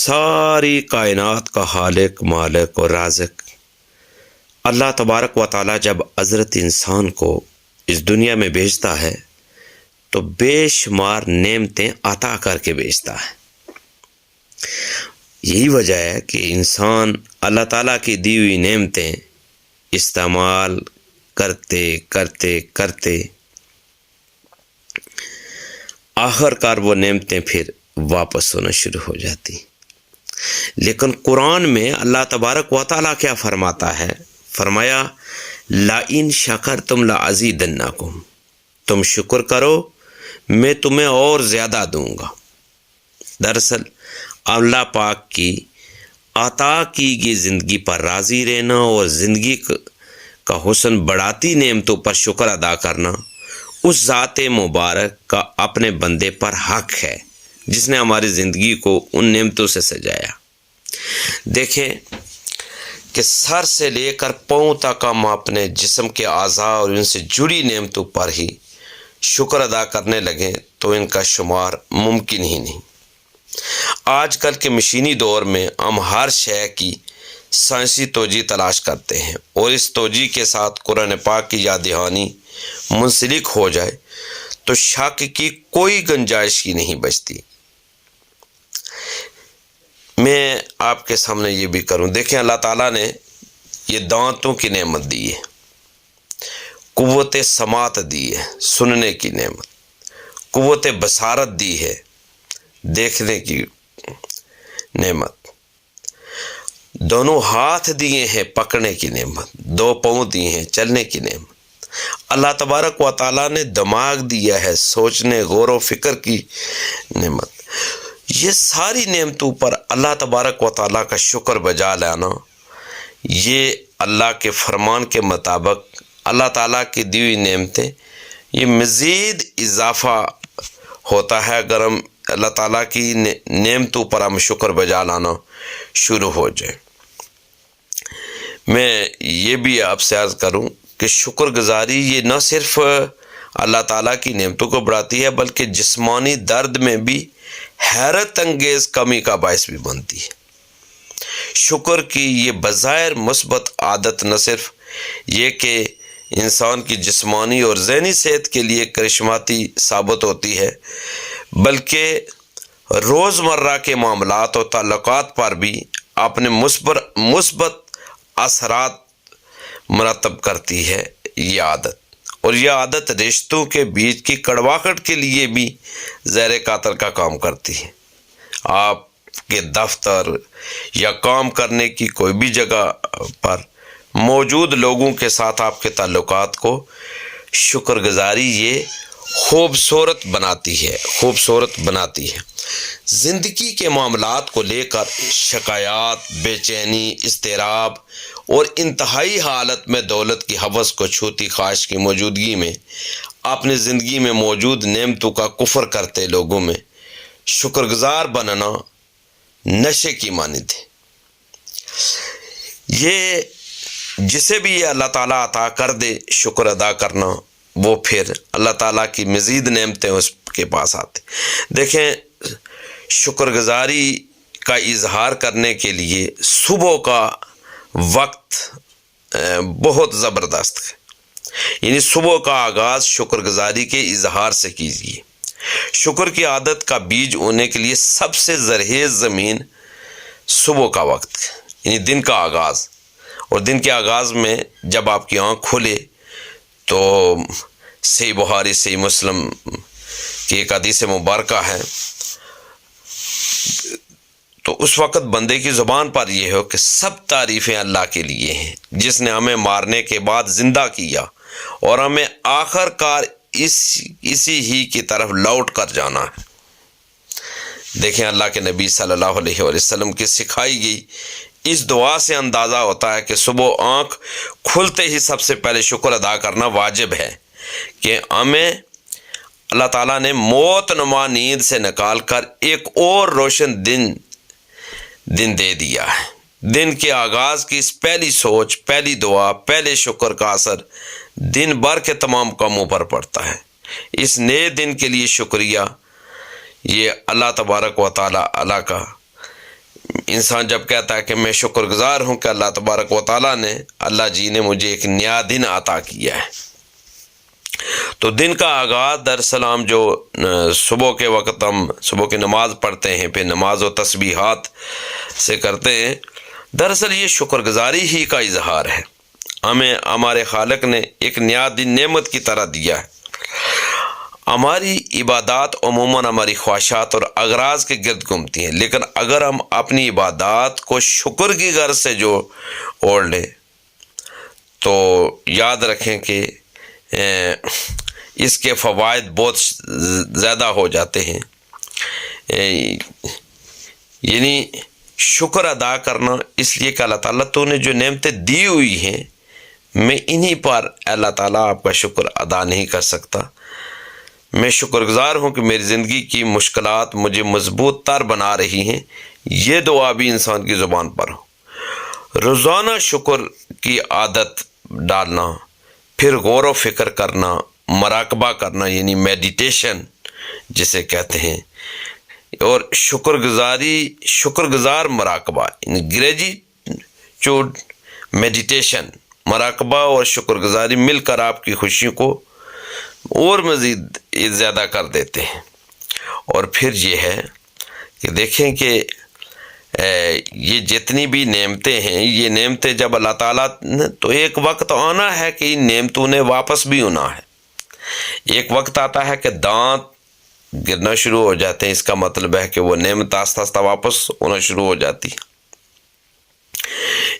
ساری کائنات کا خالق، مالک اور رازق اللہ تبارک و تعالیٰ جب حضرت انسان کو اس دنیا میں بھیجتا ہے تو بے شمار نعمتیں عطا کر کے بھیجتا ہے۔ یہی وجہ ہے کہ انسان اللہ تعالیٰ کی دی ہوئی نعمتیں استعمال کرتے کرتے کرتے آخر کار وہ نعمتیں پھر واپس ہونا شروع ہو جاتی۔ لیکن قرآن میں اللہ تبارک و تعالیٰ کیا فرماتا ہے؟ فرمایا لَإِن شَكَرْتُمْ لَأَزِيدَنَّكُمْ، تم شکر کرو میں تمہیں اور زیادہ دوں گا۔ دراصل اللہ پاک کی عطا کی گئی زندگی پر راضی رہنا اور زندگی کا حسن بڑھاتی نعمتوں پر شکر ادا کرنا اس ذات مبارک کا اپنے بندے پر حق ہے جس نے ہماری زندگی کو ان نعمتوں سے سجایا۔ دیکھیں کہ سر سے لے کر پاؤں تک ہم اپنے جسم کے اعضاء اور ان سے جڑی نعمتوں پر ہی شکر ادا کرنے لگیں تو ان کا شمار ممکن ہی نہیں۔ آج کل کے مشینی دور میں ہم ہر شے کی سائنسی توجیہ تلاش کرتے ہیں اور اس توجیہ کے ساتھ قرآن پاک کی یاد دہانی منسلک ہو جائے تو شک کی کوئی گنجائش ہی نہیں بچتی۔ میں آپ کے سامنے یہ بھی کروں، دیکھیں اللہ تعالیٰ نے یہ دانتوں کی نعمت دی ہے، قوت سماعت دی ہے، سننے کی نعمت، قوت بصارت دی ہے، دیکھنے کی نعمت، دونوں ہاتھ دیے ہیں پکڑنے کی نعمت، دو پاؤں دیے ہیں چلنے کی نعمت۔ اللہ تبارک و تعالیٰ نے دماغ دیا ہے سوچنے غور و فکر کی نعمت۔ یہ ساری نعمتوں پر اللہ تبارک و تعالیٰ کا شکر بجا لانا، یہ اللہ کے فرمان کے مطابق اللہ تعالیٰ کی دی ہوئی نعمتیں، یہ مزید اضافہ ہوتا ہے اگر ہم اللہ تعالیٰ کی نعمتوں پر ہم شکر بجا لانا شروع ہو جائے۔ میں یہ بھی آپ سے عرض کروں کہ شکر گزاری یہ نہ صرف اللہ تعالیٰ کی نعمتوں کو بڑھاتی ہے بلکہ جسمانی درد میں بھی حیرت انگیز کمی کا باعث بھی بنتی ہے۔ شکر کی یہ بظاہر مثبت عادت نہ صرف یہ کہ انسان کی جسمانی اور ذہنی صحت کے لیے کرشماتی ثابت ہوتی ہے بلکہ روزمرہ کے معاملات اور تعلقات پر بھی اپنے مثبت اثرات مرتب کرتی ہے یہ عادت، اور یہ عادت رشتوں کے بیچ کی کڑواہٹ کے لیے بھی زیر قطر کا کام کرتی ہے۔ آپ کے دفتر یا کام کرنے کی کوئی بھی جگہ پر موجود لوگوں کے ساتھ آپ کے تعلقات کو شکر گزاری یہ خوبصورت بناتی ہے۔ زندگی کے معاملات کو لے کر شکایات، بے چینی، اضطراب اور انتہائی حالت میں دولت کی ہوس کو چھوتی خواہش کی موجودگی میں اپنی زندگی میں موجود نعمتوں کا کفر کرتے لوگوں میں شکر گزار بننا نشے کی مانند ہے۔ یہ جسے بھی یہ اللہ تعالیٰ عطا کر دے شکر ادا کرنا، وہ پھر اللہ تعالیٰ کی مزید نعمتیں اس کے پاس آتے۔ دیکھیں شکر گزاری کا اظہار کرنے کے لیے صبح کا وقت بہت زبردست ہے، یعنی صبح کا آغاز شکر گزاری کے اظہار سے کیجیے۔ شکر کی عادت کا بیج ہونے کے لیے سب سے زرخیز زمین صبح کا وقت ہے، یعنی دن کا آغاز، اور دن کے آغاز میں جب آپ کی آنکھ کھلے تو صحیح بخاری صحیح مسلم کی ایک حدیث مبارکہ ہے، تو اس وقت بندے کی زبان پر یہ ہو کہ سب تعریفیں اللہ کے لیے ہیں جس نے ہمیں مارنے کے بعد زندہ کیا اور ہمیں آخر کار اسی ہی کی طرف لوٹ کر جانا ہے۔ دیکھیں اللہ کے نبی صلی اللہ علیہ وسلم کی سکھائی گئی اس دعا سے اندازہ ہوتا ہے کہ صبح آنکھ کھلتے ہی سب سے پہلے شکر ادا کرنا واجب ہے کہ ہمیں اللہ تعالیٰ نے موت نما نیند سے نکال کر ایک اور روشن دن دے دیا ہے۔ دن کے آغاز کی اس پہلی سوچ، پہلی دعا، پہلے شکر کا اثر دن بھر کے تمام کاموں پر پڑتا ہے۔ اس نئے دن کے لیے شکریہ یہ اللہ تبارک و تعالیٰ کا انسان جب کہتا ہے کہ میں شکر گزار ہوں کہ اللہ تبارک و تعالیٰ نے، اللہ جی نے مجھے ایک نیا دن عطا کیا ہے. تو دن کا آغاز دراصل ہم جو صبح کے وقت ہم صبح کی نماز پڑھتے ہیں، پھر نماز و تسبیحات سے کرتے ہیں، دراصل یہ شکر گزاری ہی کا اظہار ہے. ہمیں ہمارے خالق نے ایک نیا دن نعمت کی طرح دیا ہے. ہماری عبادات عموماً ہماری خواہشات اور اغراض کے گرد گھومتی ہیں، لیکن اگر ہم اپنی عبادات کو شکر کی غرض سے جو اوڑھ لیں تو یاد رکھیں کہ اس کے فوائد بہت زیادہ ہو جاتے ہیں. یعنی شکر ادا کرنا اس لیے کہ اللہ تعالیٰ تو نے جو نعمتیں دی ہوئی ہیں، میں انہی پر اللہ تعالیٰ آپ کا شکر ادا نہیں کر سکتا. میں شکر گزار ہوں کہ میری زندگی کی مشکلات مجھے مضبوط تر بنا رہی ہیں. یہ دعا بھی انسان کی زبان پر ہو. روزانہ شکر کی عادت ڈالنا، پھر غور و فکر کرنا، مراقبہ کرنا یعنی میڈیٹیشن جسے کہتے ہیں، اور شکر گزار مراقبہ یعنی گریجیٹیوڈ میڈیٹیشن، مراقبہ اور شکر گزاری مل کر آپ کی خوشی کو اور مزید زیادہ کر دیتے ہیں. اور پھر یہ ہے کہ دیکھیں کہ یہ جتنی بھی نعمتیں ہیں، یہ نعمتیں جب اللہ تعالیٰ تو ایک وقت آنا ہے کہ ان نعمتوں نے واپس بھی ہونا ہے. ایک وقت آتا ہے کہ دانت گرنا شروع ہو جاتے ہیں، اس کا مطلب ہے کہ وہ نعمت آہستہ آہستہ واپس ہونا شروع ہو جاتی ہے.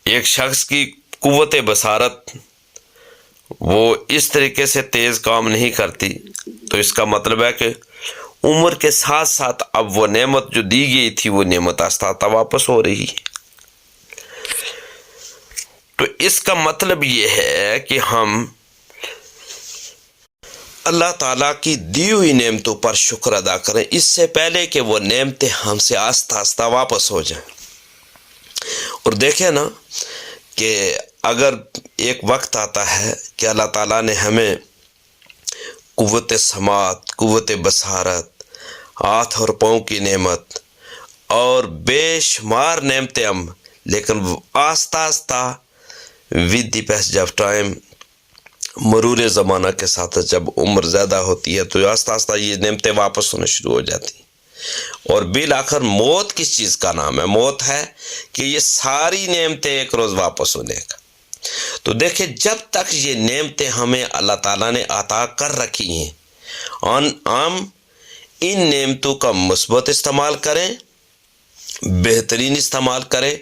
ایک شخص کی قوت بصارت وہ اس طریقے سے تیز کام نہیں کرتی، تو اس کا مطلب ہے کہ عمر کے ساتھ ساتھ اب وہ نعمت جو دی گئی تھی وہ نعمت آہستہ آہستہ واپس ہو رہی ہے. تو اس کا مطلب یہ ہے کہ ہم اللہ تعالیٰ کی دی ہوئی نعمتوں پر شکر ادا کریں اس سے پہلے کہ وہ نعمتیں ہم سے آہستہ آہستہ واپس ہو جائیں. اور دیکھیں نا کہ اگر ایک وقت آتا ہے کہ اللہ تعالیٰ نے ہمیں قوت سماعت، قوت بصارت، ہاتھ اور پاؤں کی نعمت اور بے شمار نعمتیں لیکن آہستہ آہستہ with the passage of time, مرور زمانہ کے ساتھ جب عمر زیادہ ہوتی ہے تو آہستہ آہستہ یہ نعمتیں واپس ہونا شروع ہو جاتی ہیں. اور بالآخر موت کس چیز کا نام ہے؟ موت ہے کہ یہ ساری نعمتیں ایک روز واپس ہونے کا. تو دیکھیں جب تک یہ نعمتیں ہمیں اللہ تعالیٰ نے عطا کر رکھی ہیں، ہم ان نعمتوں کا مثبت استعمال کریں، بہترین استعمال کریں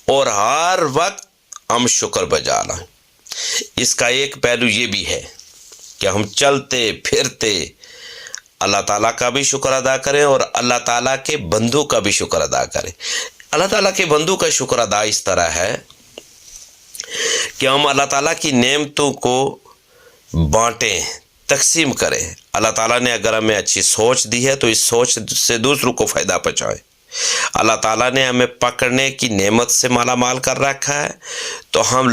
اور ہر وقت ہم شکر بجا لائیں. اس کا ایک پہلو یہ بھی ہے کہ ہم چلتے پھرتے اللہ تعالیٰ کا بھی شکر ادا کریں اور اللہ تعالیٰ کے بندوں کا بھی شکر ادا کریں. اللہ تعالیٰ کے بندوں کا شکر ادا اس طرح ہے کہ ہم اللہ تعالیٰ کی نعمتوں کو بانٹیں، تقسیم کریں. اللہ تعالیٰ نے اگر ہمیں اچھی سوچ دی ہے تو اس سوچ سے دوسروں کو فائدہ پہنچائیں. اللہ تعالیٰ نے ہمیں پکڑنے کی نعمت سے مالا مال کر رکھا ہے تو ہم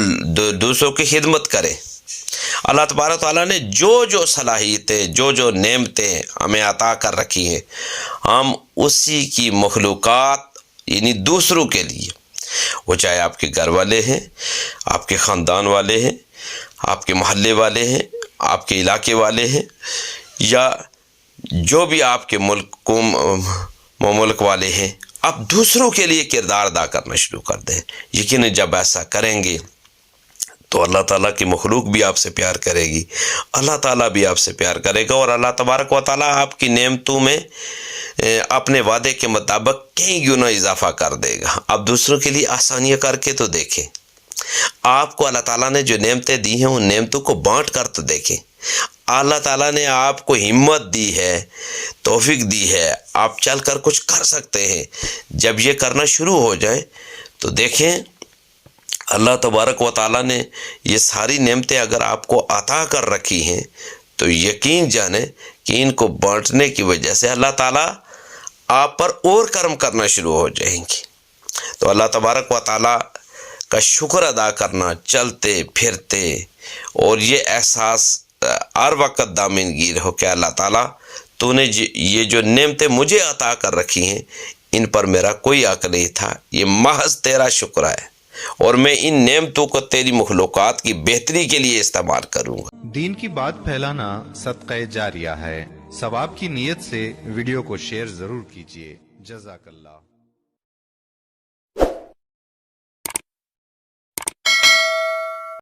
دوسروں کی خدمت کریں. اللہ تبارک تعالیٰ نے جو صلاحیتیں، جو نعمتیں ہمیں عطا کر رکھی ہیں، ہم اسی کی مخلوقات یعنی دوسروں کے لیے، وہ چاہے آپ کے گھر والے ہیں، آپ کے خاندان والے ہیں، آپ کے محلے والے ہیں، آپ کے علاقے والے ہیں، یا جو بھی آپ کے ملک والے ہیں، آپ دوسروں کے لیے کردار ادا کرنا شروع کر دیں. یقیناً جب ایسا کریں گے تو اللہ تعالیٰ کی مخلوق بھی آپ سے پیار کرے گی، اللہ تعالیٰ بھی آپ سے پیار کرے گا، اور اللہ تبارک و تعالیٰ آپ کی نعمتوں میں اپنے وعدے کے مطابق کئی گنا اضافہ کر دے گا. آپ دوسروں کے لیے آسانیاں کر کے تو دیکھیں. آپ کو اللہ تعالیٰ نے جو نعمتیں دی ہیں ان نعمتوں کو بانٹ کر تو دیکھیں. اللہ تعالیٰ نے آپ کو ہمت دی ہے، توفیق دی ہے، آپ چل کر کچھ کر سکتے ہیں. جب یہ کرنا شروع ہو جائے تو دیکھیں اللہ تبارک و تعالیٰ نے یہ ساری نعمتیں اگر آپ کو عطا کر رکھی ہیں تو یقین جانیں کہ ان کو بانٹنے کی وجہ سے اللہ تعالیٰ آپ پر اور کرم کرنا شروع ہو جائیں گے. تو اللہ تبارک و تعالیٰ کا شکر ادا کرنا چلتے پھرتے، اور یہ احساس ہر وقت دامن گیر ہو کہ اللہ تعالیٰ تو نے یہ جو نعمتیں مجھے عطا کر رکھی ہیں ان پر میرا کوئی حق نہیں تھا، یہ محض تیرا شکر ہے، اور میں ان نعمتوں کو تیری مخلوقات کی بہتری کے لیے استعمال کروں گا۔ دین کی بات پھیلانا صدقہ جاریہ ہے، ثواب کی نیت سے ویڈیو کو شیئر ضرور کیجیے۔ جزاک اللہ۔